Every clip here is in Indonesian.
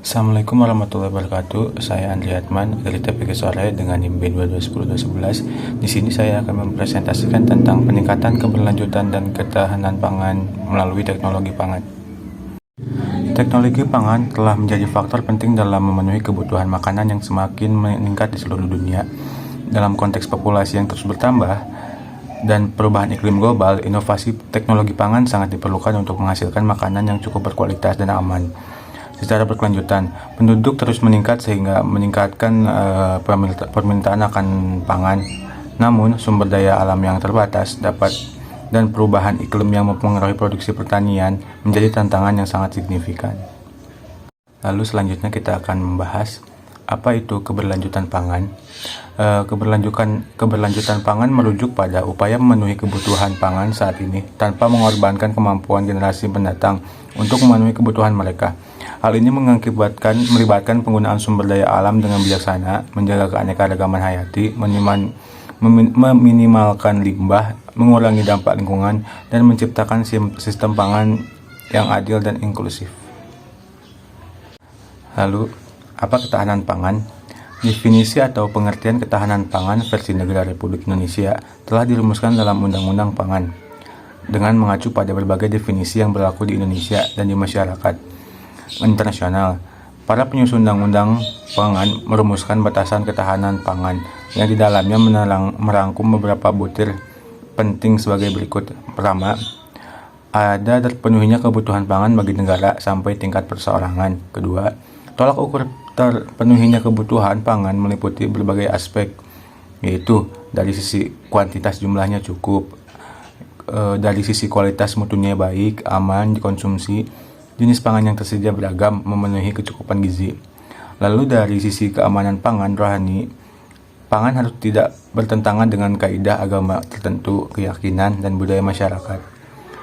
Assalamualaikum warahmatullahi wabarakatuh. Saya Andri Atman dari TPG Sore dengan NIM B2210211. Di sini saya akan mempresentasikan tentang peningkatan keberlanjutan dan ketahanan pangan melalui teknologi pangan. Teknologi pangan telah menjadi faktor penting dalam memenuhi kebutuhan makanan yang semakin meningkat di seluruh dunia. Dalam konteks populasi yang terus bertambah dan perubahan iklim global, inovasi teknologi pangan sangat diperlukan untuk menghasilkan makanan yang cukup berkualitas dan aman. Secara berkelanjutan, penduduk terus meningkat sehingga meningkatkan permintaan akan pangan. Namun, sumber daya alam yang terbatas dan perubahan iklim yang mempengaruhi produksi pertanian menjadi tantangan yang sangat signifikan. Lalu selanjutnya kita akan membahas apa itu keberlanjutan pangan. Keberlanjutan pangan merujuk pada upaya memenuhi kebutuhan pangan saat ini tanpa mengorbankan kemampuan generasi mendatang untuk memenuhi kebutuhan mereka. Hal ini melibatkan penggunaan sumber daya alam dengan bijaksana, menjaga keanekaragaman hayati, meminimalkan limbah, mengurangi dampak lingkungan, dan menciptakan sistem pangan yang adil dan inklusif. Lalu, apa ketahanan pangan? Definisi atau pengertian ketahanan pangan versi Negara Republik Indonesia telah dirumuskan dalam Undang-Undang Pangan dengan mengacu pada berbagai definisi yang berlaku di Indonesia dan di masyarakat internasional. Para penyusun undang-undang pangan merumuskan batasan ketahanan pangan yang di dalamnya merangkum beberapa butir penting sebagai berikut. Pertama, ada terpenuhinya kebutuhan pangan bagi negara sampai tingkat perseorangan. Kedua, tolak ukur terpenuhinya kebutuhan pangan meliputi berbagai aspek, yaitu dari sisi kuantitas jumlahnya cukup, dari sisi kualitas mutunya baik, aman dikonsumsi, jenis pangan yang tersedia beragam, memenuhi kecukupan gizi. Lalu dari sisi keamanan pangan rohani, pangan harus tidak bertentangan dengan kaidah agama tertentu, keyakinan, dan budaya masyarakat.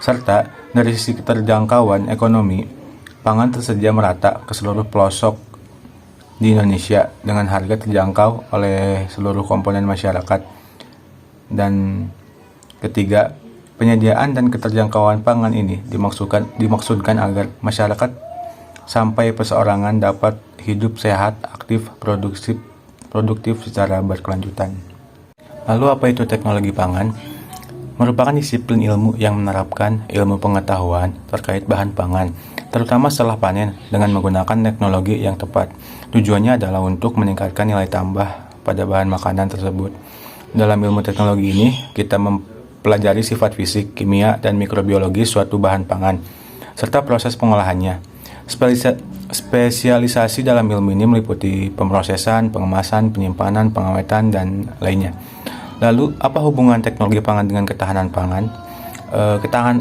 Serta dari sisi keterjangkauan ekonomi, pangan tersedia merata ke seluruh pelosok di Indonesia dengan harga terjangkau oleh seluruh komponen masyarakat. Dan ketiga, penyediaan dan keterjangkauan pangan ini dimaksudkan agar masyarakat sampai perseorangan dapat hidup sehat, aktif, produktif secara berkelanjutan. Lalu apa itu teknologi pangan? Merupakan disiplin ilmu yang menerapkan ilmu pengetahuan terkait bahan pangan, terutama setelah panen dengan menggunakan teknologi yang tepat. Tujuannya adalah untuk meningkatkan nilai tambah pada bahan makanan tersebut. Dalam ilmu teknologi ini, kita pelajari sifat fisik, kimia, dan mikrobiologi suatu bahan pangan, serta proses pengolahannya. Spesialisasi dalam ilmu ini meliputi pemrosesan, pengemasan, penyimpanan, pengawetan, dan lainnya. Lalu, apa hubungan teknologi pangan dengan ketahanan pangan?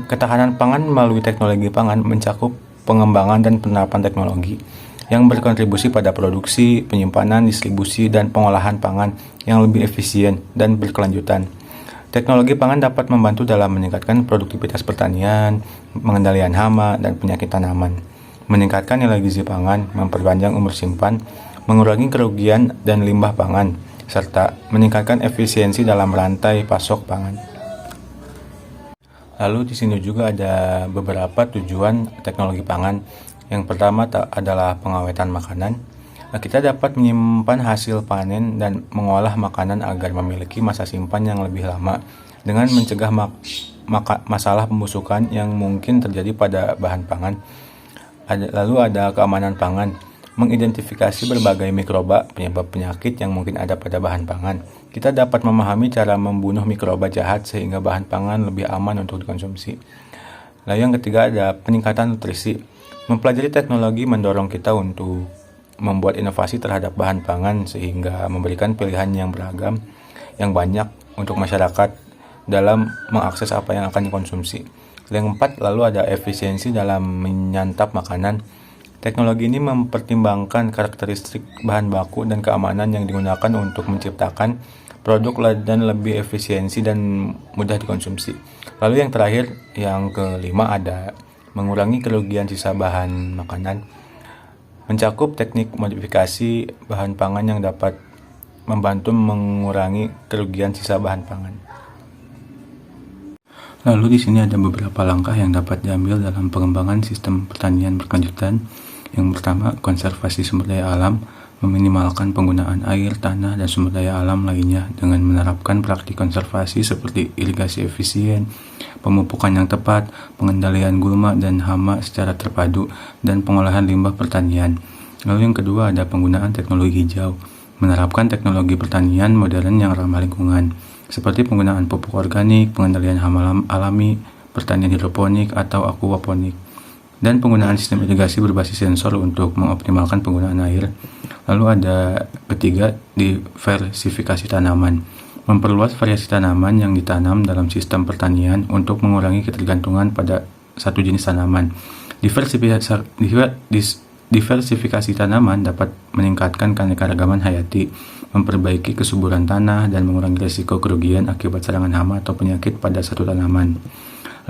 Ketahanan pangan melalui teknologi pangan mencakup pengembangan dan penerapan teknologi yang berkontribusi pada produksi, penyimpanan, distribusi, dan pengolahan pangan yang lebih efisien dan berkelanjutan. Teknologi pangan dapat membantu dalam meningkatkan produktivitas pertanian, pengendalian hama dan penyakit tanaman, meningkatkan nilai gizi pangan, memperpanjang umur simpan, mengurangi kerugian dan limbah pangan, serta meningkatkan efisiensi dalam rantai pasok pangan. Lalu di sini juga ada beberapa tujuan teknologi pangan. Yang pertama adalah pengawetan makanan. Kita dapat menyimpan hasil panen dan mengolah makanan agar memiliki masa simpan yang lebih lama dengan mencegah masalah pembusukan yang mungkin terjadi pada bahan pangan. Lalu ada keamanan pangan, mengidentifikasi berbagai mikroba penyebab penyakit yang mungkin ada pada bahan pangan. Kita dapat memahami cara membunuh mikroba jahat sehingga bahan pangan lebih aman untuk dikonsumsi. Lalu yang ketiga ada peningkatan nutrisi. Mempelajari teknologi mendorong kita untuk membuat inovasi terhadap bahan pangan sehingga memberikan pilihan yang beragam, yang banyak untuk masyarakat dalam mengakses apa yang akan dikonsumsi. Yang keempat, lalu ada efisiensi dalam menyantap makanan. Teknologi ini mempertimbangkan karakteristik bahan baku dan keamanan yang digunakan untuk menciptakan produk dan lebih efisiensi dan mudah dikonsumsi. Lalu yang terakhir, yang kelima ada mengurangi kerugian sisa bahan makanan. Mencakup teknik modifikasi bahan pangan yang dapat membantu mengurangi kerugian sisa bahan pangan. Lalu di sini ada beberapa langkah yang dapat diambil dalam pengembangan sistem pertanian berkelanjutan. Yang pertama, konservasi sumber daya alam, meminimalkan penggunaan air, tanah, dan sumber daya alam lainnya dengan menerapkan praktik konservasi seperti irigasi efisien, pemupukan yang tepat, pengendalian gulma dan hama secara terpadu, dan pengolahan limbah pertanian. Lalu yang kedua ada penggunaan teknologi hijau, menerapkan teknologi pertanian modern yang ramah lingkungan, seperti penggunaan pupuk organik, pengendalian hama alami, pertanian hidroponik atau aquaponik, dan penggunaan sistem irigasi berbasis sensor untuk mengoptimalkan penggunaan air. Lalu ada ketiga, diversifikasi tanaman, memperluas variasi tanaman yang ditanam dalam sistem pertanian untuk mengurangi ketergantungan pada satu jenis tanaman. Diversifikasi tanaman dapat meningkatkan keanekaragaman hayati, memperbaiki kesuburan tanah, dan mengurangi risiko kerugian akibat serangan hama atau penyakit pada satu tanaman.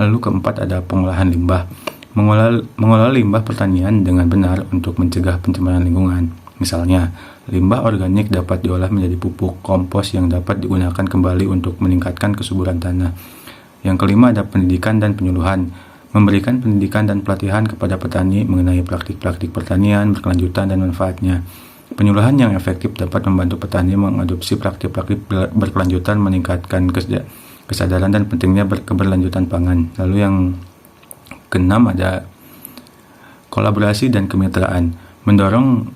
Lalu keempat ada pengolahan limbah, mengolah limbah pertanian dengan benar untuk mencegah pencemaran lingkungan. Misalnya, limbah organik dapat diolah menjadi pupuk kompos yang dapat digunakan kembali untuk meningkatkan kesuburan tanah. Yang kelima ada pendidikan dan penyuluhan, memberikan pendidikan dan pelatihan kepada petani mengenai praktik-praktik pertanian berkelanjutan dan manfaatnya. Penyuluhan yang efektif dapat membantu petani mengadopsi praktik-praktik berkelanjutan, meningkatkan kesadaran dan pentingnya keberlanjutan pangan. Lalu yang keenam ada kolaborasi dan kemitraan, mendorong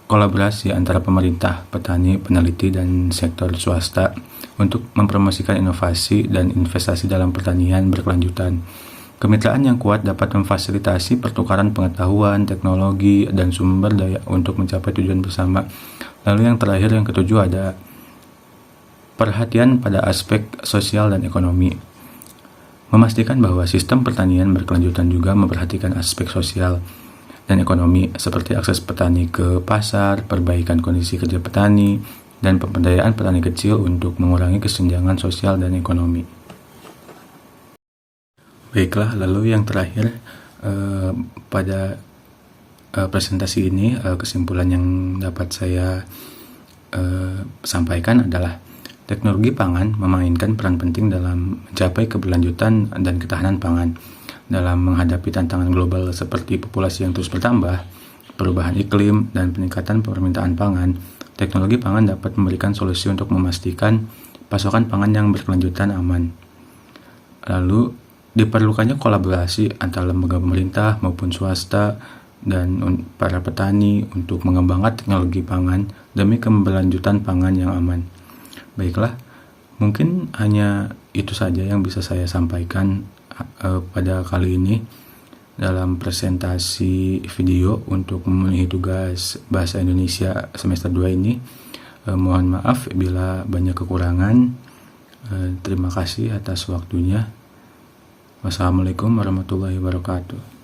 kolaborasi antara pemerintah, petani, peneliti, dan sektor swasta untuk mempromosikan inovasi dan investasi dalam pertanian berkelanjutan. Kemitraan yang kuat dapat memfasilitasi pertukaran pengetahuan, teknologi, dan sumber daya untuk mencapai tujuan bersama. Lalu yang terakhir, yang ketujuh ada perhatian pada aspek sosial dan ekonomi, memastikan bahwa sistem pertanian berkelanjutan juga memperhatikan aspek sosial dan ekonomi seperti akses petani ke pasar, perbaikan kondisi kerja petani, dan pemberdayaan petani kecil untuk mengurangi kesenjangan sosial dan ekonomi. Baiklah, lalu yang terakhir pada presentasi ini kesimpulan yang dapat saya sampaikan adalah teknologi pangan memainkan peran penting dalam mencapai keberlanjutan dan ketahanan pangan. Dalam menghadapi tantangan global seperti populasi yang terus bertambah, perubahan iklim, dan peningkatan permintaan pangan, teknologi pangan dapat memberikan solusi untuk memastikan pasokan pangan yang berkelanjutan aman. Lalu, diperlukannya kolaborasi antara lembaga pemerintah maupun swasta dan para petani untuk mengembangkan teknologi pangan demi keberlanjutan pangan yang aman. Baiklah, mungkin hanya itu saja yang bisa saya sampaikan pada kali ini dalam presentasi video untuk memenuhi tugas Bahasa Indonesia semester 2 ini. Mohon maaf bila banyak kekurangan. Terima kasih atas waktunya. Wassalamualaikum warahmatullahi wabarakatuh.